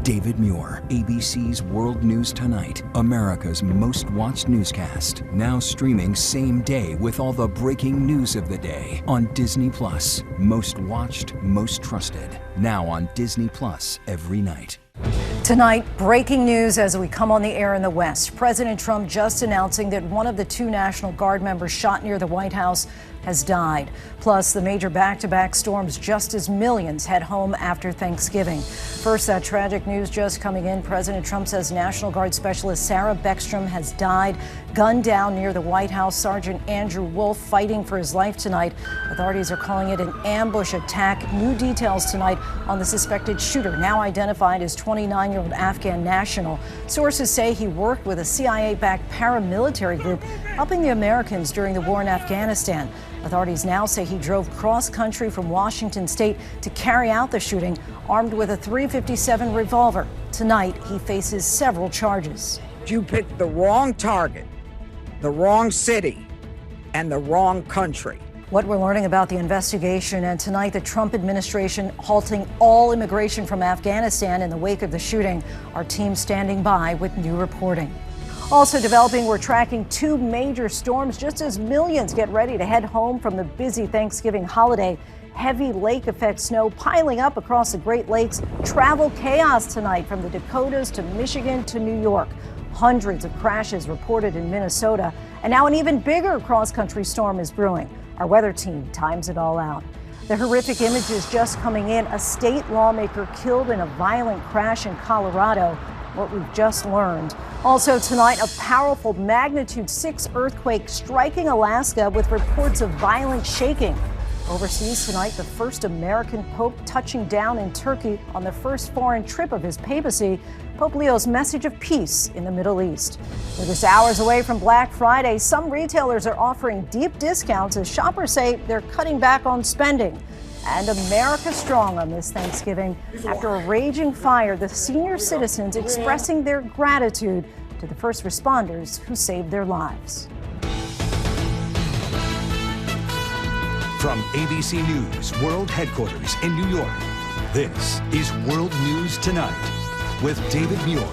David Muir, ABC's World News Tonight, America's most watched newscast. Now streaming same day with all the breaking news of the day on Disney+. Most watched, most trusted. Now on Disney+ every night. Tonight, breaking news as we come on the air in the West. President Trump just announcing that one of the two National Guard members shot near the White House has died. Plus, the major back-to-back storms just as millions head home after Thanksgiving. First, that tragic news just coming in. President Trump says National Guard Specialist Sarah Beckstrom has died, gunned down near the White House. Sergeant Andrew Wolf fighting for his life tonight. Authorities are calling it an ambush attack. New details tonight on the suspected shooter, now identified as 29-year-old Afghan national. Sources say he worked with a CIA-backed paramilitary group helping the Americans during the war in Afghanistan. Authorities now say he drove cross-country from Washington state to carry out the shooting, armed with a .357 revolver. Tonight, he faces several charges. You picked the wrong target, the wrong city, and the wrong country. What we're learning about the investigation, and tonight the Trump administration halting all immigration from Afghanistan in the wake of the shooting. Our team standing by with new reporting. Also developing, we're tracking two major storms just as millions get ready to head home from the busy Thanksgiving holiday. Heavy lake effect snow piling up across the Great Lakes. Travel chaos tonight from the Dakotas to Michigan to New York. Hundreds of crashes reported in Minnesota. And now an even bigger cross-country storm is brewing. Our weather team times it all out. The horrific images just coming in. A state lawmaker killed in a violent crash in Colorado. What we've just learned. Also tonight, a powerful magnitude 6 earthquake striking Alaska with reports of violent shaking. Overseas tonight, the first American pope touching down in Turkey on the first foreign trip of his papacy. Pope Leo's message of peace in the Middle East. We're just hours away from Black Friday. Some retailers are offering deep discounts as shoppers say they're cutting back on spending. And America strong on this Thanksgiving. After a raging fire, the senior citizens expressing their gratitude to the first responders who saved their lives. From ABC News World Headquarters in New York, this is World News Tonight with David Muir.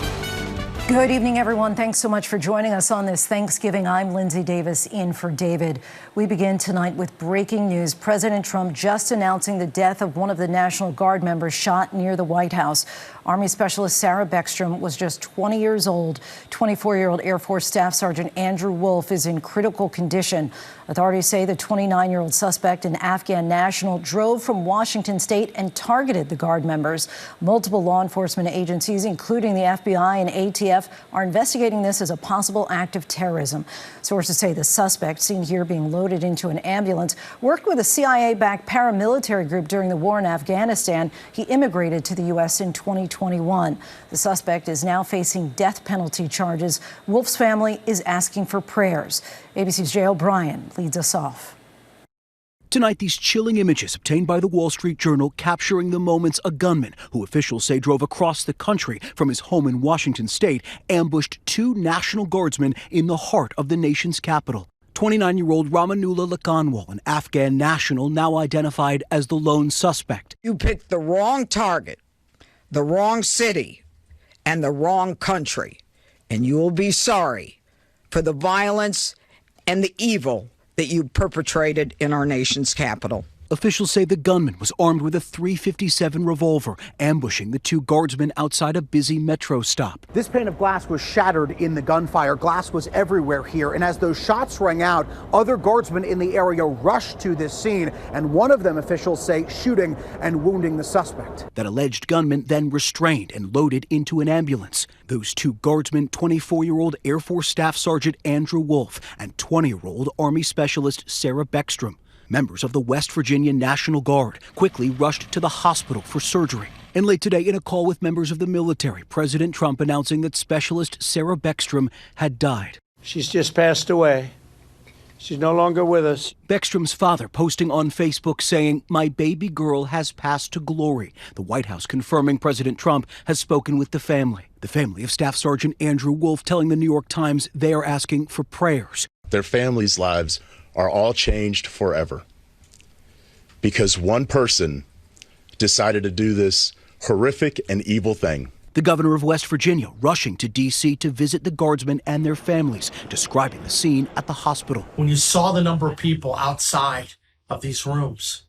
Good evening, everyone. Thanks so much for joining us on this Thanksgiving. I'm Lindsay Davis in for David. We begin tonight with breaking news. President Trump just announcing the death of one of the National Guard members shot near the White House. Army Specialist Sarah Beckstrom was just 20 years old. 24-year-old Air Force Staff Sergeant Andrew Wolf is in critical condition. Authorities say the 29-year-old suspect, an Afghan national, drove from Washington state and targeted the Guard members. Multiple law enforcement agencies, including the FBI and ATF, are investigating this as a possible act of terrorism. Sources say the suspect, seen here being loaded into an ambulance, worked with a CIA-backed paramilitary group during the war in Afghanistan. He immigrated to the U.S. in 2021. The suspect is now facing death penalty charges. Wolf's family is asking for prayers. ABC's Jay O'Brien leads us off. Tonight, these chilling images obtained by the Wall Street Journal capturing the moments a gunman, who officials say drove across the country from his home in Washington state, ambushed two National Guardsmen in the heart of the nation's capital. 29-year-old Ramanullah Lakanwal, an Afghan national, now identified as the lone suspect. You picked the wrong target, the wrong city, and the wrong country, and you will be sorry for the violence and the evil that you perpetrated in our nation's capital. Officials say the gunman was armed with a .357 revolver, ambushing the two guardsmen outside a busy metro stop. This pane of glass was shattered in the gunfire. Glass was everywhere here, and as those shots rang out, other guardsmen in the area rushed to this scene, and one of them, officials say, shooting and wounding the suspect. That alleged gunman then restrained and loaded into an ambulance. Those two guardsmen, 24-year-old Air Force Staff Sergeant Andrew Wolf and 20-year-old Army Specialist Sarah Beckstrom. Members of the West Virginia National Guard quickly rushed to the hospital for surgery. And late today, in a call with members of the military, President Trump announcing that Specialist Sarah Beckstrom had died. She's just passed away. She's no longer with us. Beckstrom's father posting on Facebook saying, "My baby girl has passed to glory." The White House confirming President Trump has spoken with the family. The family of Staff Sergeant Andrew Wolf telling the New York Times they are asking for prayers. Their families' lives are all changed forever because one person decided to do this horrific and evil thing. The governor of West Virginia rushing to D.C. to visit the guardsmen and their families, describing the scene at the hospital. When you saw the number of people outside of these rooms,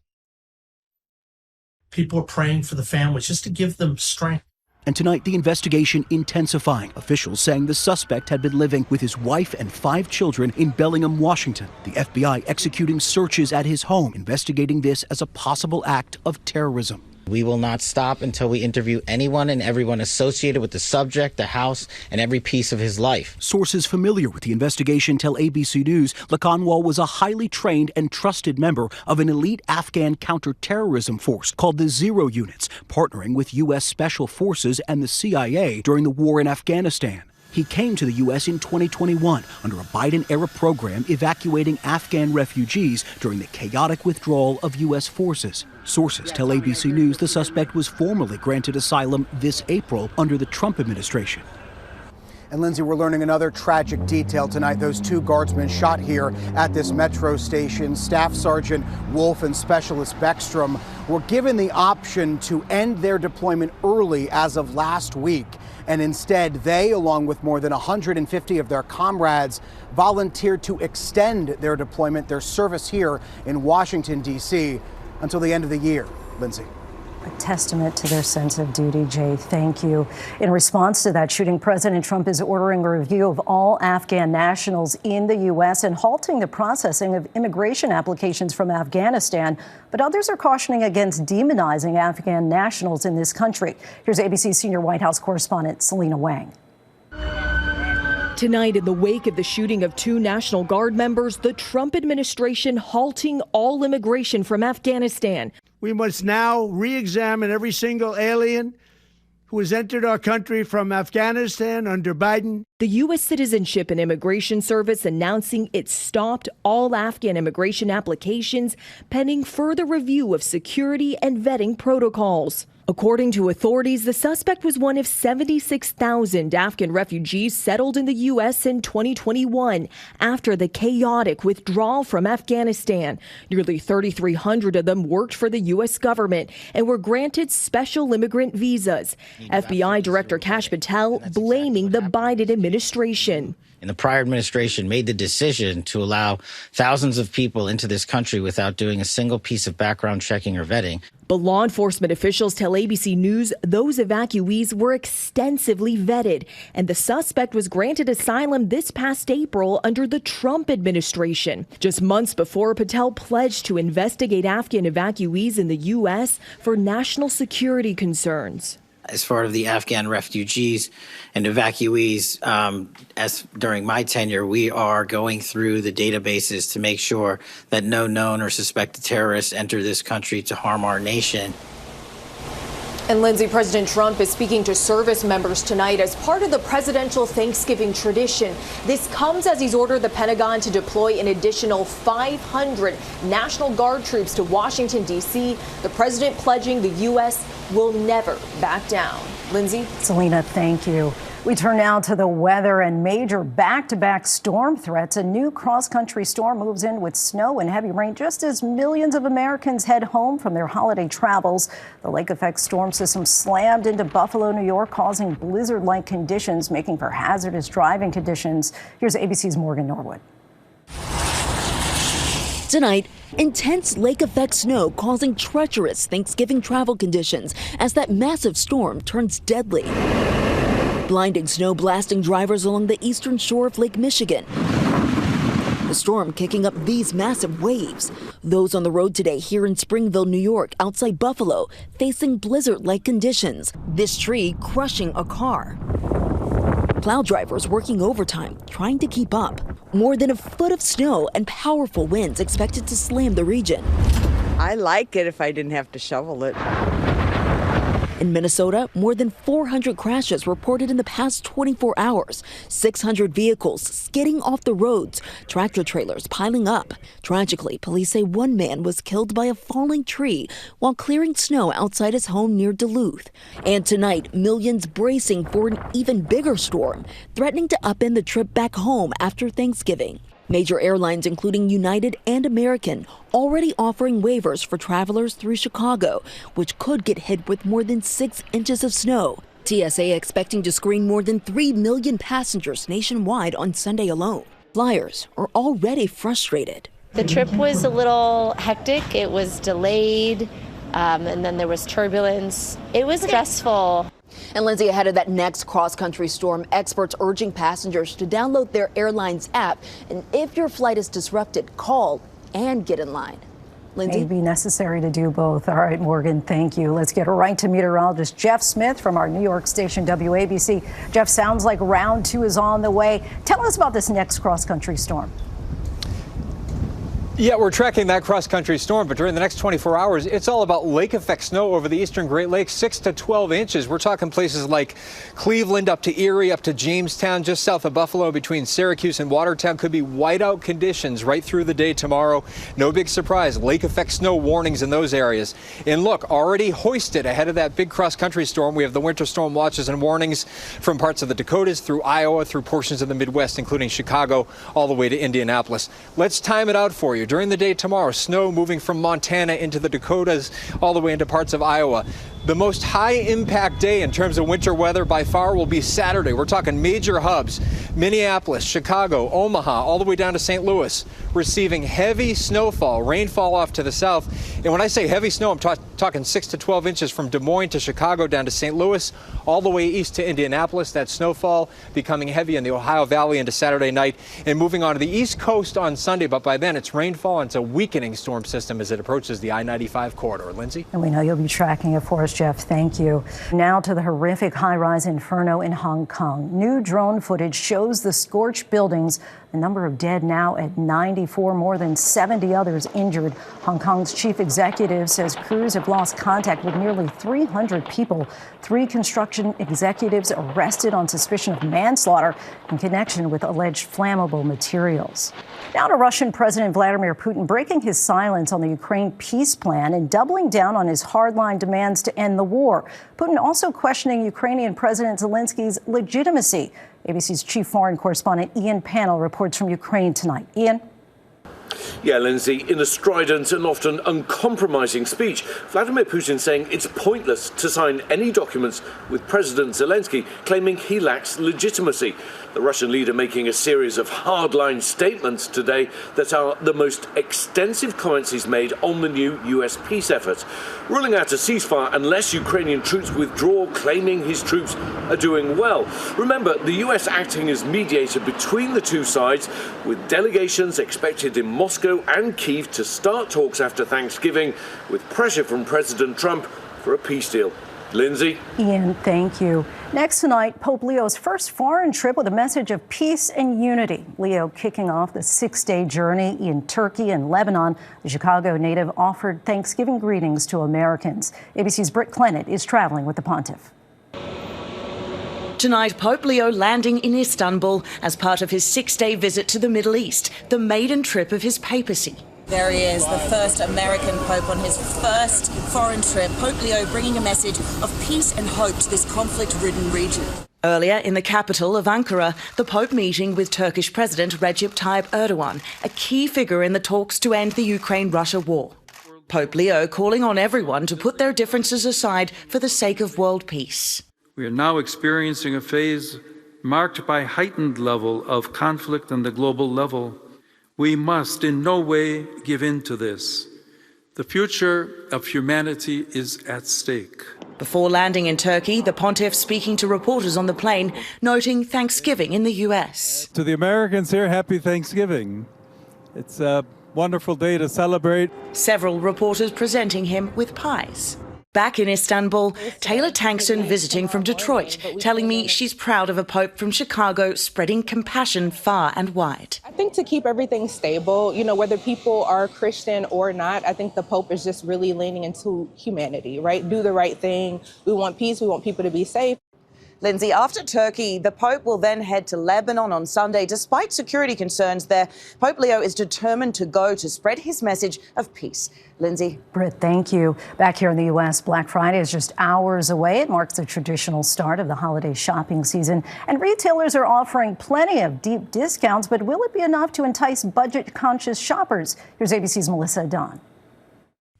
people are praying for the families just to give them strength. And tonight, the investigation intensifying. Officials saying the suspect had been living with his wife and 5 children in Bellingham, Washington. The FBI executing searches at his home, investigating this as a possible act of terrorism. We will not stop until we interview anyone and everyone associated with the subject, the house, and every piece of his life. Sources familiar with the investigation tell ABC News Lakanwal was a highly trained and trusted member of an elite Afghan counterterrorism force called the Zero Units, partnering with U.S. Special Forces and the CIA during the war in Afghanistan. He came to the U.S. in 2021 under a Biden-era program evacuating Afghan refugees during the chaotic withdrawal of U.S. forces. Sources tell ABC News the suspect was formally granted asylum this April under the Trump administration. And Lindsay, we're learning another tragic detail tonight. Those 2 guardsmen shot here at this metro station, Staff Sergeant Wolf and Specialist Beckstrom, were given the option to end their deployment early as of last week. And instead, they, along with more than 150 of their comrades, volunteered to extend their deployment, their service here in Washington, D.C. until the end of the year. Lindsay. A testament to their sense of duty, Jay. Thank you. In response to that shooting, President Trump is ordering a review of all Afghan nationals in the U.S. and halting the processing of immigration applications from Afghanistan. But others are cautioning against demonizing Afghan nationals in this country. Here's ABC senior White House correspondent Selena Wang. Tonight, in the wake of the shooting of 2 National Guard members, the Trump administration halting all immigration from Afghanistan. We must now re-examine every single alien who has entered our country from Afghanistan under Biden. The U.S. Citizenship and Immigration Service announcing it stopped all Afghan immigration applications pending further review of security and vetting protocols. According to authorities, the suspect was one of 76,000 Afghan refugees settled in the U.S. in 2021 after the chaotic withdrawal from Afghanistan. Nearly 3,300 of them worked for the U.S. government and were granted special immigrant visas. FBI Director Kash Patel blaming the Biden administration. And the prior administration made the decision to allow thousands of people into this country without doing a single piece of background checking or vetting. But law enforcement officials tell ABC News those evacuees were extensively vetted, and the suspect was granted asylum this past April under the Trump administration. Just months before, Patel pledged to investigate Afghan evacuees in the U.S. for national security concerns. As far as the Afghan refugees and evacuees, as during my tenure, we are going through the databases to make sure that no known or suspected terrorists enter this country to harm our nation. And Lindsay, President Trump is speaking to service members tonight as part of the presidential Thanksgiving tradition. This comes as he's ordered the Pentagon to deploy an additional 500 National Guard troops to Washington, D.C. The president pledging the U.S. will never back down. Lindsay? Selena, thank you. We turn now to the weather and major back-to-back storm threats. A new cross-country storm moves in with snow and heavy rain just as millions of Americans head home from their holiday travels. The lake-effect storm system slammed into Buffalo, New York, causing blizzard-like conditions, making for hazardous driving conditions. Here's ABC's Morgan Norwood. Tonight, intense lake-effect snow causing treacherous Thanksgiving travel conditions as that massive storm turns deadly. Blinding snow blasting drivers along the eastern shore of Lake Michigan. The storm kicking up these massive waves. Those on the road today here in Springville, New York, outside Buffalo, facing blizzard-like conditions. This tree crushing a car. Plow drivers working overtime, trying to keep up. More than a foot of snow and powerful winds expected to slam the region. I like it if I didn't have to shovel it. In Minnesota, more than 400 crashes reported in the past 24 hours. 600 vehicles skidding off the roads, tractor trailers piling up. Tragically, police say one man was killed by a falling tree while clearing snow outside his home near Duluth. And tonight, millions bracing for an even bigger storm, threatening to upend the trip back home after Thanksgiving. Major airlines, including United and American, already offering waivers for travelers through Chicago, which could get hit with more than 6 inches of snow. TSA expecting to screen more than 3 million passengers nationwide on Sunday alone. Flyers are already frustrated. The trip was a little hectic. It was delayed, and then there was turbulence. It was stressful. And Lindsay, ahead of that next cross-country storm, experts urging passengers to download their airline's app. And if your flight is disrupted, call and get in line. Lindsay? May be necessary to do both. All right, Morgan, thank you. Let's get right to meteorologist Jeff Smith from our New York station, WABC. Jeff, sounds like round 2 is on the way. Tell us about this next cross-country storm. Yeah, we're tracking that cross-country storm, but during the next 24 hours, it's all about lake-effect snow over the eastern Great Lakes, 6 to 12 inches. We're talking places like Cleveland up to Erie, up to Jamestown, just south of Buffalo, between Syracuse and Watertown. Could be whiteout conditions right through the day tomorrow. No big surprise, lake-effect snow warnings in those areas. And look, already hoisted ahead of that big cross-country storm, we have the winter storm watches and warnings from parts of the Dakotas through Iowa, through portions of the Midwest, including Chicago, all the way to Indianapolis. Let's time it out for you. During the day tomorrow, snow moving from Montana into the Dakotas, all the way into parts of Iowa. The most high impact day in terms of winter weather by far will be Saturday. We're talking major hubs, Minneapolis, Chicago, Omaha, all the way down to St. Louis, receiving heavy snowfall, rainfall off to the south. And when I say heavy snow, I'm talking 6 to 12 inches from Des Moines to Chicago down to St. Louis, all the way east to Indianapolis. That snowfall becoming heavy in the Ohio Valley into Saturday night and moving on to the East Coast on Sunday. But by then it's rainfall and it's a weakening storm system as it approaches the I-95 corridor. Lindsay? And we know you'll be tracking it for us, Jeff. Thank you. Now to the horrific high-rise inferno in Hong Kong. New drone footage shows the scorched buildings. The number of dead now at 94, more than 70 others injured. Hong Kong's chief executive says crews have lost contact with nearly 300 people. 3 construction executives arrested on suspicion of manslaughter in connection with alleged flammable materials. Now to Russian President Vladimir Putin breaking his silence on the Ukraine peace plan and doubling down on his hardline demands to end the war. Putin also questioning Ukrainian President Zelensky's legitimacy. ABC's chief foreign correspondent Ian Pannell reports from Ukraine tonight. Ian? Yeah, Lindsay, in a strident and often uncompromising speech, Vladimir Putin saying it's pointless to sign any documents with President Zelensky, claiming he lacks legitimacy. The Russian leader making a series of hardline statements today that are the most extensive comments he's made on the new US peace effort, ruling out a ceasefire unless Ukrainian troops withdraw, claiming his troops are doing well. Remember, the US acting as mediator between the two sides, with delegations expected in Moscow and Kyiv to start talks after Thanksgiving, with pressure from President Trump for a peace deal. Lindsay? Ian, thank you. Next tonight, Pope Leo's first foreign trip with a message of peace and unity. Leo kicking off the 6-day journey in Turkey and Lebanon. The Chicago native offered Thanksgiving greetings to Americans. ABC's Britt Clennett is traveling with the pontiff. Tonight, Pope Leo landing in Istanbul as part of his 6-day visit to the Middle East, the maiden trip of his papacy. There he is, the first American Pope on his first foreign trip. Pope Leo bringing a message of peace and hope to this conflict-ridden region. Earlier in the capital of Ankara, the Pope meeting with Turkish President Recep Tayyip Erdogan, a key figure in the talks to end the Ukraine-Russia war. Pope Leo calling on everyone to put their differences aside for the sake of world peace. We are now experiencing a phase marked by heightened level of conflict on the global level. We must in no way give in to this. The future of humanity is at stake. Before landing in Turkey, the pontiff speaking to reporters on the plane, noting Thanksgiving in the U.S. To the Americans here, happy Thanksgiving. It's a wonderful day to celebrate. Several reporters presenting him with pies. Back in Istanbul, Taylor Tankson visiting from Detroit, telling me she's proud of a pope from Chicago spreading compassion far and wide. I think to keep everything stable, whether people are Christian or not, I think the Pope is just really leaning into humanity, right? Do the right thing. We want peace. We want people to be safe. Lindsay, after Turkey, the Pope will then head to Lebanon on Sunday. Despite security concerns there, Pope Leo is determined to go to spread his message of peace. Lindsay? Britt, thank you. Back here in the U.S., Black Friday is just hours away. It marks the traditional start of the holiday shopping season. And retailers are offering plenty of deep discounts, but will it be enough to entice budget-conscious shoppers? Here's ABC's Melissa Dunn.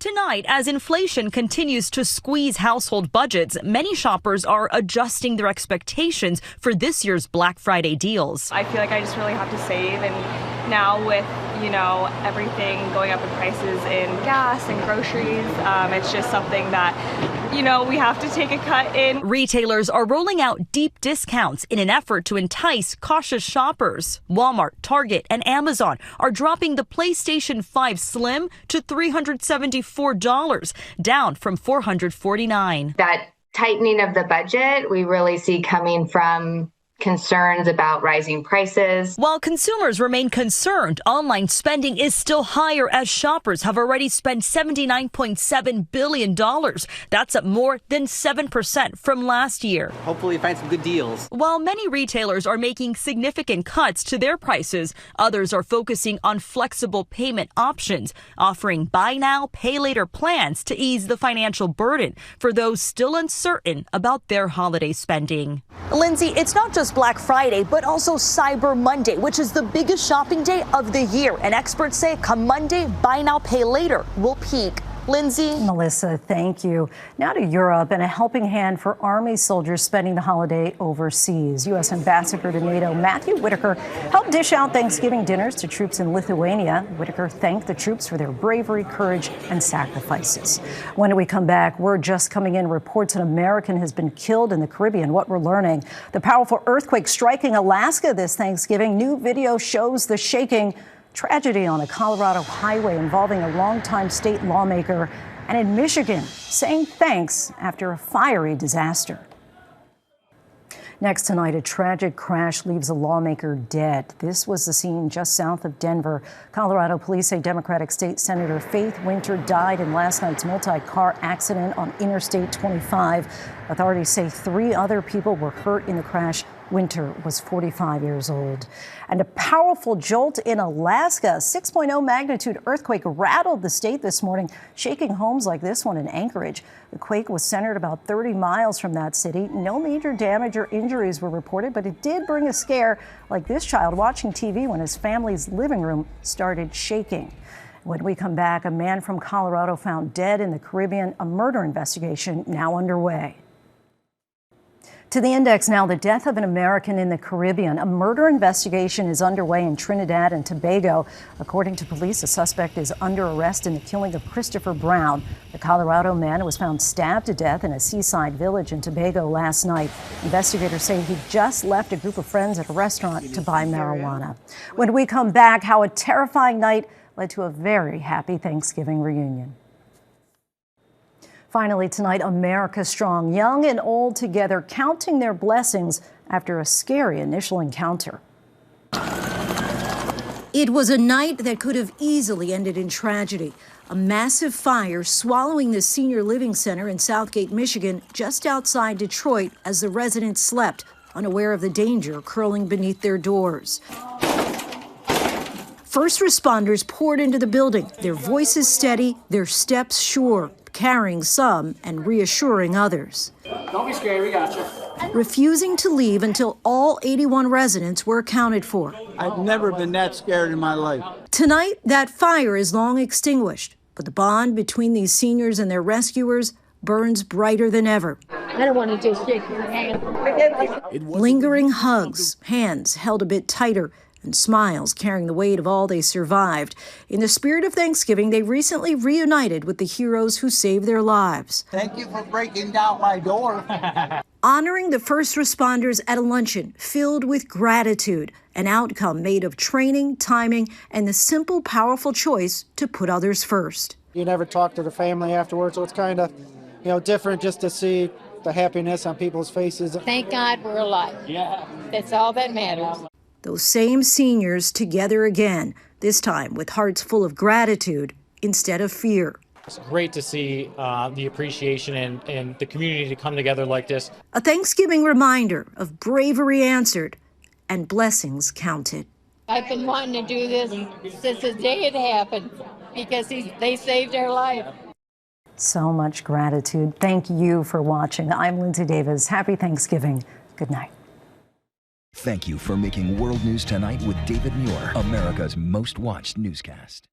Tonight, as inflation continues to squeeze household budgets, many shoppers are adjusting their expectations for this year's Black Friday deals. I feel like I just really have to save, and now with, everything going up in prices in gas and groceries, it's just something that, we have to take a cut in. Retailers are rolling out deep discounts in an effort to entice cautious shoppers. Walmart, Target, and Amazon are dropping the PlayStation 5 Slim to $374, down from $449. That tightening of the budget we really see coming from concerns about rising prices. While consumers remain concerned, online spending is still higher as shoppers have already spent $79.7 billion. That's up more than 7% from last year. Hopefully find some good deals. While many retailers are making significant cuts to their prices, others are focusing on flexible payment options, offering buy now, pay later plans to ease the financial burden for those still uncertain about their holiday spending. Lindsay, it's not just Black Friday, but also Cyber Monday, which is the biggest shopping day of the year. And experts say come Monday, buy now, pay later will peak. Lindsay. Melissa, thank you. Now to Europe and a helping hand for Army soldiers spending the holiday overseas. U.S. Ambassador to NATO Matthew Whitaker helped dish out Thanksgiving dinners to troops in Lithuania. Whitaker thanked the troops for their bravery, courage, and sacrifices. When we come back, word just coming in reports an American has been killed in the Caribbean. What we're learning, the powerful earthquake striking Alaska this Thanksgiving. New video shows the shaking. Tragedy on a Colorado highway involving a longtime state lawmaker, and in Michigan saying thanks after a fiery disaster. Next tonight, a tragic crash leaves a lawmaker dead. This was the scene just south of Denver. Colorado police say Democratic State Senator Faith Winter died in last night's multi-car accident on Interstate 25. Authorities say 3 other people were hurt in the crash. Winter was 45 years old. And a powerful jolt in Alaska. A 6.0 magnitude earthquake rattled the state this morning, shaking homes like this one in Anchorage. The quake was centered about 30 miles from that city. No major damage or injuries were reported, but it did bring a scare like this child watching TV when his family's living room started shaking. When we come back, a man from Colorado found dead in the Caribbean, a murder investigation now underway. To the index now, the death of an American in the Caribbean. A murder investigation is underway in Trinidad and Tobago. According to police, a suspect is under arrest in the killing of Christopher Brown. The Colorado man was found stabbed to death in a seaside village in Tobago last night. Investigators say he just left a group of friends at a restaurant to buy marijuana. When we come back, how a terrifying night led to a very happy Thanksgiving reunion. Finally tonight, America strong, young and old together, counting their blessings after a scary initial encounter. It was a night that could have easily ended in tragedy. A massive fire swallowing the senior living center in Southgate, Michigan, just outside Detroit, as the residents slept, unaware of the danger curling beneath their doors. First responders poured into the building, their voices steady, their steps sure, carrying some and reassuring others. Don't be scared, we got you. Refusing to leave until all 81 residents were accounted for. I've never been that scared in my life. Tonight, that fire is long extinguished, but the bond between these seniors and their rescuers burns brighter than ever. I don't want to just shake your hand. Lingering hugs, hands held a bit tighter, and smiles carrying the weight of all they survived. In the spirit of Thanksgiving, they recently reunited with the heroes who saved their lives. Thank you for breaking down my door. Honoring the first responders at a luncheon filled with gratitude, an outcome made of training, timing, and the simple, powerful choice to put others first. You never talk to the family afterwards, so it's kind of, different just to see the happiness on people's faces. Thank God we're alive. Yeah. That's all that matters. Those same seniors together again, this time with hearts full of gratitude instead of fear. It's great to see the appreciation and the community to come together like this. A Thanksgiving reminder of bravery answered and blessings counted. I've been wanting to do this since the day it happened because they saved our life. So much gratitude. Thank you for watching. I'm Lindsay Davis. Happy Thanksgiving. Good night. Thank you for making World News Tonight with David Muir, America's most watched newscast.